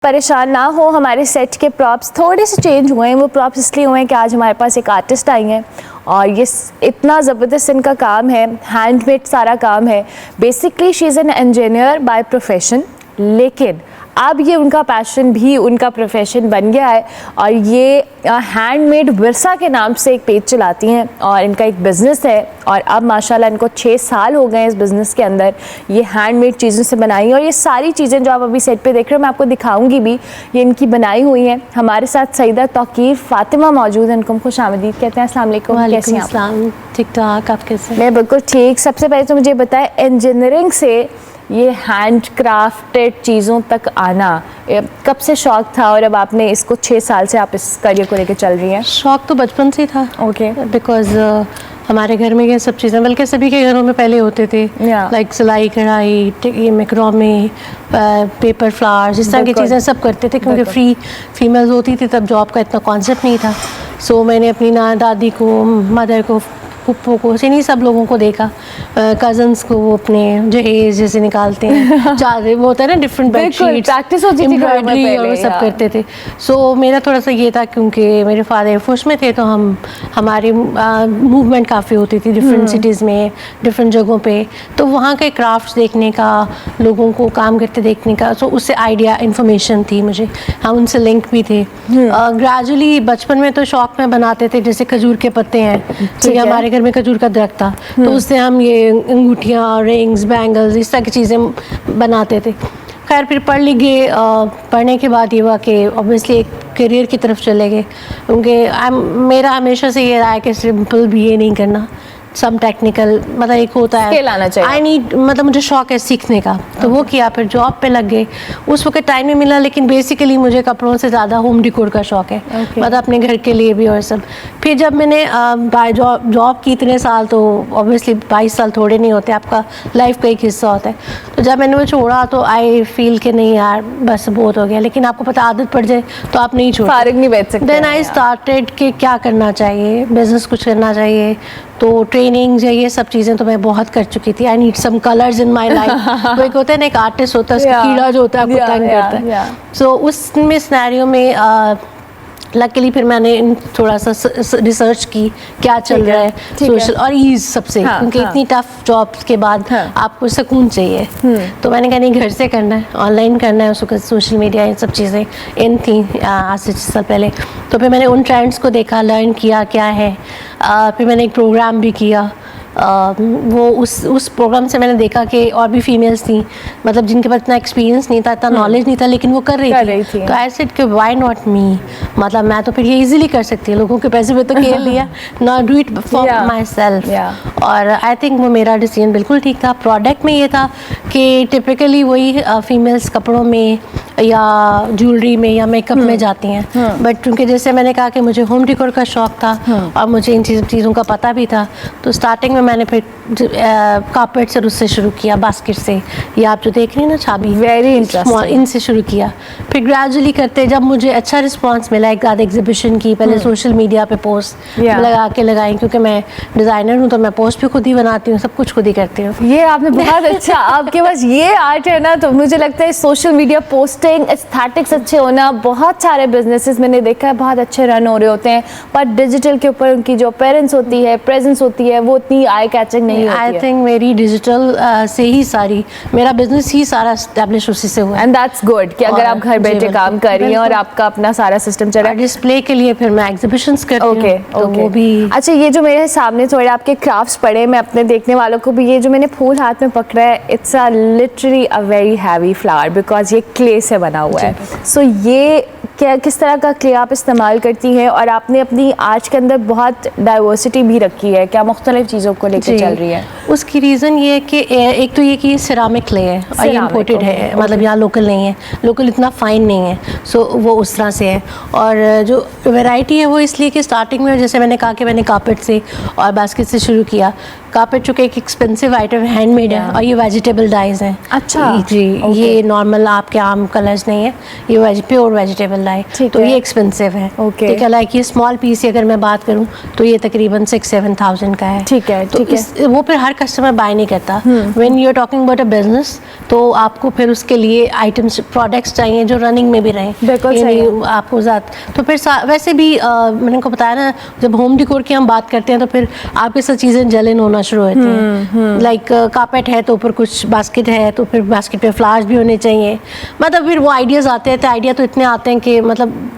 परेशान ना हो, हमारे सेट के प्रॉप्स थोड़े से चेंज हुए हैं। वो प्रॉप्स इसलिए हुए हैं कि आज हमारे पास एक आर्टिस्ट आई हैं और ये इतना ज़बरदस्त इनका काम है, हैंडमेड सारा काम है। Basically she is an engineer by profession, लेकिन अब ये उनका पैशन भी उनका प्रोफेशन बन गया है और ये हैंडमेड विरसा के नाम से एक पेज चलाती हैं और इनका एक बिज़नेस है। और अब माशाल्लाह इनको 6 साल हो गए इस बिज़नेस के अंदर। ये हैंडमेड चीज़ों से बनाई और ये सारी चीज़ें जो आप अभी सेट पे देख रहे हो मैं आपको दिखाऊंगी भी, ये इनकी बनाई हुई हैं। हमारे साथ सईदा तौकीर फातिमा मौजूद हैं, इनको खुश आमदीद कहते हैं। अस्सलाम वालेकुम, कैसी हैं आप? ठीक ठाक, आप कैसे? मैं बिल्कुल ठीक। सबसे पहले तो मुझे बताएं, इंजीनियरिंग से ये हैंड क्राफ्टेड चीज़ों तक आना कब से शौक़ था और अब आपने इसको 6 साल से आप इस करियर को लेकर चल रही हैं? शौक़ तो बचपन से था। ओके। बिकॉज हमारे घर में ये सब चीज़ें, बल्कि सभी के घरों में पहले होते थे, लाइक सिलाई कढ़ाई, ये मैक्रोमी, पेपर फ्लावर्स, इस तरह की चीज़ें सब करते थे क्योंकि फ्री फीमेल्स होती थी तब, जॉब का इतना कॉन्सेप्ट नहीं था। सो मैंने अपनी दादी को, मदर को, पुप्पो को, इन्हीं सब लोगों को देखा, कज़न्स को, वो अपने जहेज जैसे निकालते हैं चादर, वो होता है ना डिफरेंट बेडशीट्स, प्रैक्टिस होती थी, एम्ब्रॉयडरी और वो सब करते थे। सो मेरा थोड़ा सा ये था क्योंकि मेरे फादर एयरफोर्स में थे तो हमारी मूवमेंट काफ़ी होती थी डिफरेंट सिटीज़ में, डिफरेंट जगहों पे, तो वहाँ के क्राफ्ट्स देखने का, लोगों को काम करते देखने का, सो उससे आइडिया इन्फॉर्मेशन थी मुझे, हम उनसे लिंक भी थे। ग्रेजुअली बचपन में तो शौक में बनाते थे, जैसे खजूर के पत्ते हैं, तो हमारे घर में खजूर का दरख्त था तो उससे हम ये अंगूठियाँ, रिंग्स, बैंगल्स, इस तरह की चीज़ें बनाते थे। खैर फिर पढ़ लिख गए, पढ़ने के बाद ये हुआ कि ऑब्वियसली एक करियर की तरफ चले गए क्योंकि मेरा हमेशा से ये रहा है कि सिंपल BA नहीं करना, सम टेक्निकल, मतलब एक होता है आई नीड, मतलब मुझे शौक है सीखने का, तो वो किया। फिर जॉब पे लग गए, उस वक्त टाइम नहीं मिला, लेकिन बेसिकली मुझे कपड़ों से ज़्यादा होम डिकोर का शौक है, मतलब अपने घर के लिए भी और सब। फिर जब मैंने जॉब की इतने साल, तो ऑब्वियसली 22 साल थोड़े नहीं होते, आपका लाइफ का एक हिस्सा होता है। तो जब मैंने वो छोड़ा तो आई फील कि नहीं यार बस बहुत हो गया, लेकिन आपको पता आदत पड़ जाए तो आप नहीं छोड़, फारिग नहीं बैठ सकते। देन आई स्टार्टेड कि क्या करना चाहिए, बिजनेस कुछ करना चाहिए, तो ट्रेनिंग ये सब चीज़ें तो मैं बहुत कर चुकी थी। I need some colours in my life. वो एक होता है ना, एक आर्टिस्ट होता है, उसका कीड़ा जो होता है आपको तंग करता है। सो उसमें सिनेरियो में लकीली फिर मैंने थोड़ा सा रिसर्च की क्या चल रहा है सोशल और ईज सबसे, क्योंकि इतनी टफ जॉब्स के बाद आपको सुकून चाहिए। तो मैंने कहा नहीं, घर से करना है, ऑनलाइन करना है। उस वक्त सोशल मीडिया ये सब चीज़ें इन थी आज से 6 साल पहले। तो फिर मैंने उन ट्रेंड्स को देखा, लर्न किया क्या है। फिर मैंने एक प्रोग्राम भी किया, वो उस प्रोग्राम से मैंने देखा कि और भी फीमेल्स थी, मतलब जिनके पास इतना एक्सपीरियंस नहीं था, इतना नॉलेज नहीं था, लेकिन वो कर रही थी। तो आई सेड कि व्हाई नॉट मी, मतलब मैं तो फिर ये इजीली कर सकती हूँ, लोगों के पैसे पे तो खेल लिया, not do it for my self. और आई थिंक वो मेरा डिसीजन बिल्कुल ठीक था। प्रोडक्ट में ये था कि टिपिकली वही फीमेल्स कपड़ों में या ज्वेलरी में या मेकअप में जाती हैं, बट क्योंकि जैसे मैंने कहा कि मुझे होम डेकोर का शौक था और मुझे इन चीज़ों का पता भी था, तो स्टार्टिंग में मैंने फिर कारपेट से उससे शुरू किया, बास्केट से, ये आप जो देख रही हैं ना छाबी, वेरी इंटरेस्टिंग, इनसे शुरू किया। फिर ग्रेजुअली करते जब मुझे अच्छा रिस्पांस मिला, एक आध एग्जीबिशन की, पहले सोशल मीडिया पे पोस्ट लगाई, क्योंकि मैं डिज़ाइनर हूँ तो मैं पोस्ट भी खुद ही बनाती हूँ, सब कुछ खुद ही करती हूँ। ये आपने बहुत अच्छा, आपके पास ये आर्ट है ना, तो मुझे लगता है सोशल मीडिया पोस्टिंग, एस्थेटिक्स अच्छे होना, बहुत सारे बिजनेसेस मैंने देखा है बहुत अच्छे रन हो रहे होते हैं, पर डिजिटल के ऊपर उनकी जो पेरेंस होती है, प्रेजेंस होती है, वो इतनी आई कैचिंग नहीं होती है। आई थिंक मेरी डिजिटल से ही सारी, मेरा बिजनेस ही सारा एस्टैब्लिश उसी से हुआ है। एंड दैट्स गुड कि अगर आप घर बैठे काम कर रही हैं और आपका अपना सारा सिस्टम चल रहा है। डिस्प्ले के लिए फिर मैं एग्जीबिशंस करती हूँ, तो वो भी। अच्छा, ये जो मेरे सामने थोड़े आपके क्राफ्ट्स पड़े, मैं अपने देखने वालों को भी, ये जो मैंने फूल हाथ में पकड़ा है, it's a literally a very heavy flower because ये क्ले से बना हुआ है। सो ये क्या, किस तरह का क्ले आप इस्तेमाल करती हैं? और आपने अपनी आर्ट के अंदर बहुत डाइवर्सिटी भी रखी है, क्या मुख्तलिफ चीज़ों को लेकर चल रही है? उसकी रीज़न ये है कि एक तो ये कि ये सिरामिक क्ले है और ये इम्पोर्टेड है, मतलब यहाँ लोकल नहीं है, लोकल इतना फाइन नहीं है, सो वो उस तरह से है। और जो वैरायटी है वो इसलिए कि स्टार्टिंग में जैसे मैंने कहा कि मैंने कारपेट से और बास्केट से शुरू किया, कारपेट चूँकि एक एक्सपेंसिव आइटम हैंडमेड है और ये वेजिटेबल डाइज हैं। अच्छा, जी okay. ये नॉर्मल आपके आम कलर्स नहीं है, ये प्योर वेजिटेबल डाई, तो ये एक्सपेंसिव है। Okay. ठीक है, लाइक ये स्मॉल पीस अगर मैं बात करूँ तो ये तकरीबन 6-7,000 का है। ठीक है, तो ठीक है। वो फिर हर कस्टमर बाय नहीं करता। When you are talking about a business, तो आपको फिर उसके लिए आइटम्स प्रोडक्ट्स चाहिए जो रनिंग में भी रहें। बिल्कुल यानी सही। आपको ज़्यादा तो फिर वैसे भी मैंने आपको बताया ना, जब होम डिकोर की हम बात करते हैं तो फिर आपके साथ चीज़ें जलन होना शुरू होती हैं। लाइक कारपेट है तो ऊपर कुछ बास्केट है तो फिर बास्केट पे फ्लावर्स भी होने चाहिए। मतलब फिर वो आइडियाज़ आते हैं, तो आइडिया तो इतने आते हैं कि मतलब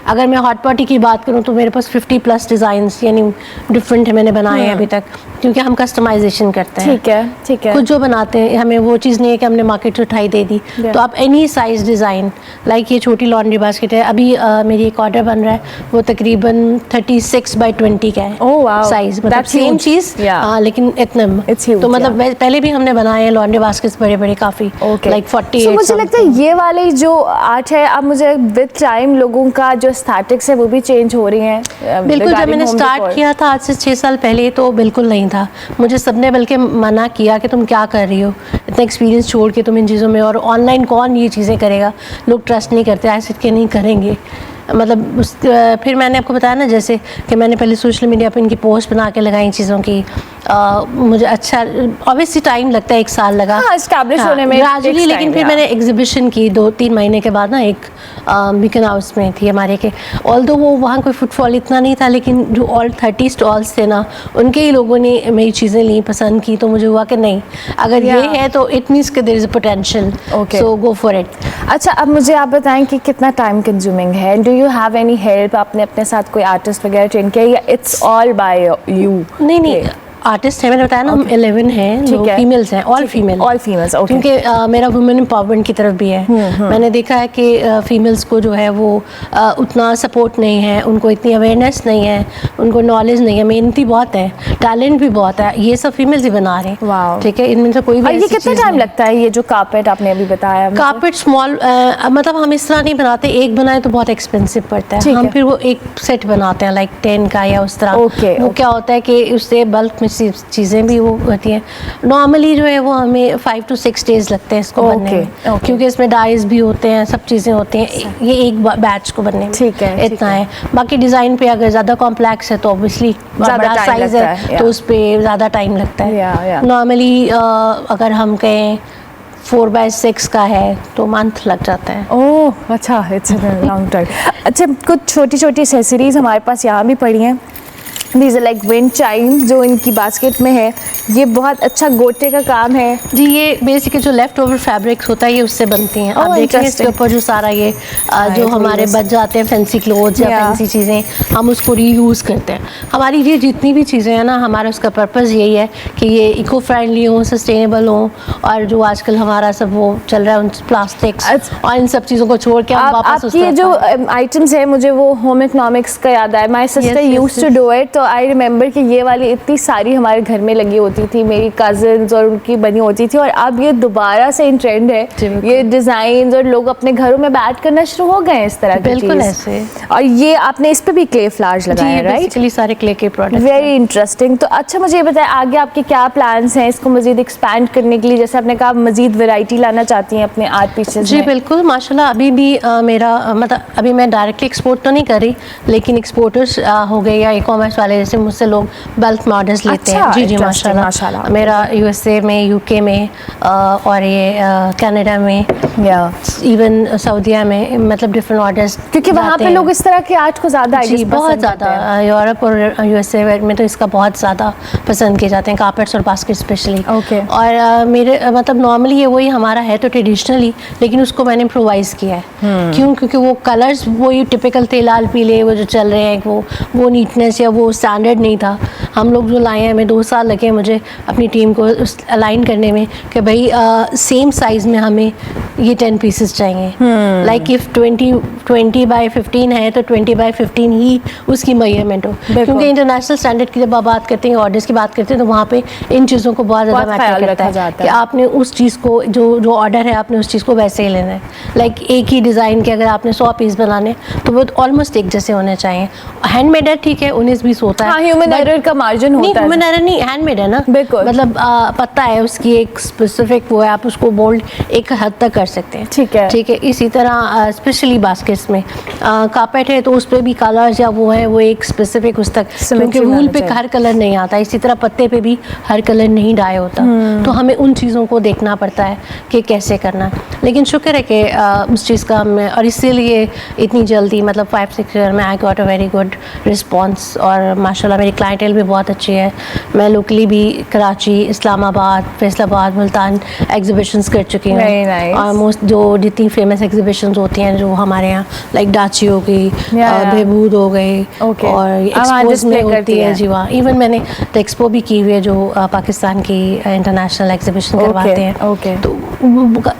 अगर मैं हॉट पॉटी की बात करूं तो मेरे पास 50+ डिज़ाइंस यानी डिफरेंट है मैंने बनाए हैं अभी तक, क्योंकि हम कस्टमाइजेशन करते हैं। ठीक है, ठीक है। कुछ जो बनाते हैं हमें वो चीज़ नहीं है कि हमने मार्केट से उठाई दे दी। तो आप एनी साइज़ डिज़ाइन, लाइक ये छोटी लॉन्ड्री बास्केट है, अभी मेरी एक ऑर्डर बन रहा है, वो तकरीबन 36x20 का है। Oh, wow. साइज़, मतलब That's same huge. Cheese Yeah. लेकिन इतना It's huge, तो मतलब पहले भी हमने बनाए हैं लॉन्ड्री बास्केट्स बड़े बड़े काफ़ी, लाइक 48। So, मुझे लगता है ये वाली जो आर्ट है अब मुझे विद टाइम लोगों का जो स्टैटिक्स है वो भी चेंज हो रही हैं। बिल्कुल, जब मैंने स्टार्ट किया था आज से 6 साल पहले तो बिल्कुल नहीं था। मुझे सबने बल्कि मना किया कि तुम क्या कर रही हो, इतना एक्सपीरियंस छोड़ के तुम इन चीज़ों में, और ऑनलाइन कौन ये चीज़ें करेगा, लोग ट्रस्ट नहीं करते, ऐसे के नहीं करेंगे। मतलब फिर मैंने आपको बताया ना जैसे कि मैंने पहले सोशल मीडिया पे इनकी पोस्ट बना के लगाई चीज़ों की। मुझे अच्छा ऑब्वियसली टाइम लगता है, 1 साल लगा एस्टैब्लिश होने में ग्रेजुअली, लेकिन फिर मैंने एग्जीबिशन की 2-3 महीने के बाद ना, एक बीकन हाउस में थी हमारे के, ऑल्दो वो वहाँ कोई फुटफॉल इतना नहीं था, लेकिन जो ऑल 30 स्टॉल्स थे ना, उनके ही लोगों ने मेरी चीज़ें ली, पसंद की, तो मुझे हुआ कि नहीं, अगर ये है तो इट मीन्स कि there is a potential, so go for it. अच्छा, अब मुझे आप बताएं कि कितना टाइम कंज्यूमिंग है, do you have any help, आपने अपने साथ कोई आर्टिस्ट वगैरह ट्रेन किया या इट्स ऑल बाय यू? नहीं, आर्टिस्ट है, मैंने बताया ना हम 11 हैं, जो फीमेल्स हैं, ऑल फीमेल्स, क्योंकि मेरा वुमेन एम्पावरमेंट की तरफ भी है। मैंने देखा है कि फीमेल्स को जो है वो उतना सपोर्ट नहीं है, उनको इतनी अवेयरनेस नहीं है, उनको नॉलेज नहीं है, मेहनती बहुत है, टैलेंट भी बहुत है, ये सब फीमेल्स ही बना रहे हैं। ठीक है, इनमें से कोई भी ये कितना टाइम लगता है, ये जो कारपेट आपने अभी बताया? कारपेट स्मॉल, मतलब हम इस तरह नहीं बनाते, एक बनाए तो बहुत एक्सपेंसिव पड़ता है, हम फिर वो एक सेट बनाते हैं, लाइक 10 का या उस तरह। वो क्या होता है कि उससे बल्क में चीज़ें भी वो होती हैं। नॉर्मली जो है वो हमें 5 to 6 डेज लगते हैं इसको बनने में, क्योंकि इसमें डाइज भी होते हैं, सब चीज़ें होती हैं, ये एक बैच को बनने में। ठीक है, इतना है। बाकी डिज़ाइन पे अगर ज़्यादा कॉम्प्लेक्स है तो ऑब्वियसली बड़ा साइज है तो उस पर ज़्यादा टाइम लगता है। नॉर्मली अगर हम कहें 4x6 का है तो मंथ लग जाता है। ओह अच्छा, इट्स लॉन्ग टाइम। अच्छा, कुछ छोटी छोटी एक्सेसरीज हमारे पास यहाँ भी पड़ी हैं। These are like wind chimes जो इनकी बास्केट में है, ये बहुत अच्छा गोटे का काम है जी। ये बेसिकली जो लेफ्ट ओवर फैब्रिक्स होता है ये उससे बनती हैं। आप देखेंगे इसके ऊपर जो सारा ये जो हमारे बच जाते हैं फैंसी क्लोथ्स या फैंसी चीज़ें, हम उसको रीयूज़ करते हैं। हमारी ये जितनी भी चीज़ें हैं ना, हमारा उसका पर्पज़ यही है कि ये इको फ्रेंडली हो, सस्टेनेबल हो, और जो आजकल हमारा सब वो चल रहा है उन प्लास्टिक्स और इन सब चीज़ों को छोड़ के हम वापस आपकी ये जो आइटम्स है, मुझे वो होम इकोनॉमिक्स का याद आया। My sister used to do it, तो आई रिमेंबर कि ये वाली इतनी सारी हमारे घर में लगी होती थी, मेरी कजिन्स और उनकी बनी होती थी, और अब ये दोबारा से इन ट्रेंड है, ये डिजाइन, और लोग अपने घरों में बैठ करना शुरू हो गए इस तरह की। बिल्कुल ऐसे। और ये आपने इस पे भी क्ले फ्लावर्स लगाए हैं, राइट? बेसिकली सारे क्ले के प्रोडक्ट्स। Very interesting. तो अच्छा, मुझे ये बताएं आगे आपके क्या प्लान्स हैं इसको मजीद एक्सपैंड करने के लिए? जैसे आपने कहा मजीद वैरायटी लाना चाहती हैं अपने आर्ट पीसेस जी में। बिल्कुल, माशाल्लाह। अभी भी मेरा मतलब अभी मैं डायरेक्टली एक्सपोर्ट तो नहीं कर रही, लेकिन एक्सपोर्टर्स हो गए या ई कॉमर्स वाले जैसे मुझसे लोग बल्क ऑर्डर्स लेते हैं। जी जी, माशाल्लाह। मेरा USA में, UK में और ये कनाडा में, इवन सऊदीया में, मतलब डिफरेंट ऑर्डर्स, क्योंकि वहाँ पे लोग इस तरह के आर्ट को ज़्यादा बहुत ज़्यादा, यूरोप और USA में तो इसका बहुत ज़्यादा पसंद किए जाते हैं, कारपेट्स और बास्केट स्पेशली। और मेरे मतलब नॉर्मली ये वही हमारा है तो ट्रेडिशनली, लेकिन उसको मैंने इम्प्रोवाइज़ किया है। क्यों? क्योंकि वो कलर्स वही टिपिकल थे, लाल पीले वो जो चल रहे हैं, वो नीटनेस या वो स्टैंडर्ड नहीं था। हम लोग जो लाए हैं, हमें 2 साल लगे मुझे अपनी टीम को उस अलाइन करने में कि भाई सेम साइज़ में हमें ये 10 पीसेस चाहिए। लाइक इफ़ 20 by 15 है तो 20 by 15 ही उसकी मेजरमेंट हो, क्योंकि इंटरनेशनल स्टैंडर्ड की जब आप बात करते हैं, ऑर्डर्स की बात करते हैं, तो वहाँ पे इन चीज़ों को बहुत ज़्यादा मैटर करता है कि आपने उस चीज़ को जो ऑर्डर है आपने उस चीज़ को वैसे ही लेना है। लाइक एक ही डिज़ाइन के अगर आपने 100 पीस बनाने तो वो ऑलमोस्ट एक जैसे होने चाहिए। हैंडमेड है, ठीक है, 19-20 होता है, ह्यूमन एरर का मार्जिन नहीं होता है। वुमेन आयरन नहीं, हैंडमेड है ना, बिल्कुल। मतलब पता है उसकी एक स्पेसिफिक वो है, आप उसको बोल्ड एक हद तक कर सकते हैं। ठीक है। ठीक है, इसी तरह स्पेशली बास्केट्स में कारपेट है तो उस पर भी कलर्स या वो है वो एक स्पेसिफिक उस तक, क्योंकि में वूल होना पे चाहिए। हर कलर नहीं आता, इसी तरह पत्ते पे भी हर कलर नहीं डाई होता, तो हमें उन चीज़ों को देखना पड़ता है कि कैसे करना है। लेकिन शुक्र है कि उस चीज़ का मैं, और इसीलिए इतनी जल्दी मतलब 5-6 ईयर में I got a very good response, और माशाल्लाह मेरी क्लाइंटेल भी बहुत अच्छी है। मैं लोकली भी कराची, इस्लामाबाद, फैसलाबाद, मुल्तान एग्जीबिशंस कर चुकी हूँ। Very nice. ऑलमोस्ट जो जितनी फेमस एग्जीबिशंस होती हैं जो हमारे यहाँ, लाइक डाची हो गई, yeah. बहबूद हो गई, Okay. और अब वहाँ एक्सपोज में display होती करती है हैं। जी वहाँ। इवन मैंने एक्सपो भी की हुई है जो पाकिस्तान की इंटरनेशनल एग्जीबिशन करवाते हैं। okay. तो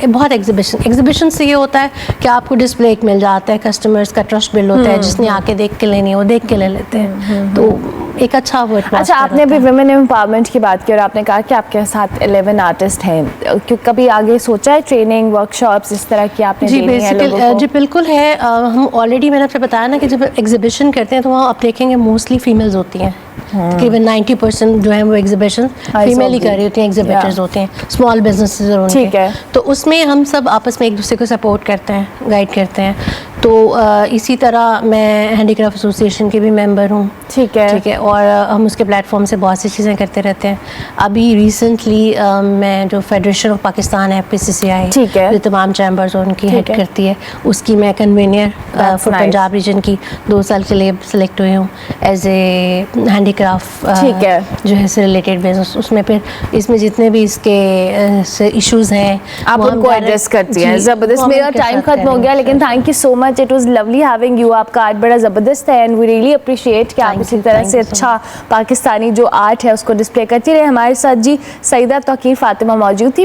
बहुत एग्जीबिशन से ये होता है कि आपको डिस्प्ले एक मिल जाता है, कस्टमर्स का ट्रस्ट बिल्ड होता है, जिसने आके देख के लेनी है वो देख के ले लेते हैं, तो एक अच्छा वर्ड। अच्छा, आपने अभी वुमेन एम्पावरमेंट की बात की और आपने कहा कि आपके साथ 11 आर्टिस्ट हैं, क्यों कभी आगे सोचा है ट्रेनिंग वर्कशॉप्स इस तरह की आपने जी देनी है लोगों को? जी बिल्कुल है। हम ऑलरेडी मैंने आपसे बताया ना कि जब एग्जीबिशन करते हैं तो वहाँ आप देखेंगे मोस्टली फीमेल्स होती हैं, तकरीबन 90% जो है वो एग्जीबिशन फीमेल ही कर रही होती हैं, एग्जीबिटर्स होते हैं, स्मॉल बिजनेसेस और उनके। ठीक है। तो उसमें हम सब आपस में एक दूसरे को सपोर्ट करते हैं, गाइड करते हैं। तो इसी तरह मैं हैंडीक्राफ्ट एसोसिएशन के भी मेंबर हूँ। ठीक है। ठीक है, और हम उसके प्लेटफॉर्म से बहुत सी चीज़ें करते रहते हैं। अभी रिसेंटली मैं जो फेडरेशन ऑफ पाकिस्तान है PCCI, ठीक है, जो तमाम चैम्बर्स और उनकी हेड करती है, उसकी मैं कन्वीनियर फॉर पंजाब रीजन की 2 साल के लिए सिलेक्ट हुई हूँ एज ए हैंडीक्राफ्ट, ठीक है, जो है से रिलेटेड बिजनेस। उसमें फिर इसमें जितने भी इसके इश्यूज हैं आप उनको एड्रेस करती हैं। ज़बरदस्त। मेरा टाइम खत्म हो गया, लेकिन thank you so much, it was lovely having you. आपका आर्ट बड़ा ज़बरदस्त है एंड वी रियली अप्रिशिएट कि आप इसी तरह से अच्छा पाकिस्तानी जो आर्ट है उसको डिस्प्ले करती रहे। हमारे साथ जी सईदा तौकीर फातिमा मौजूद थी।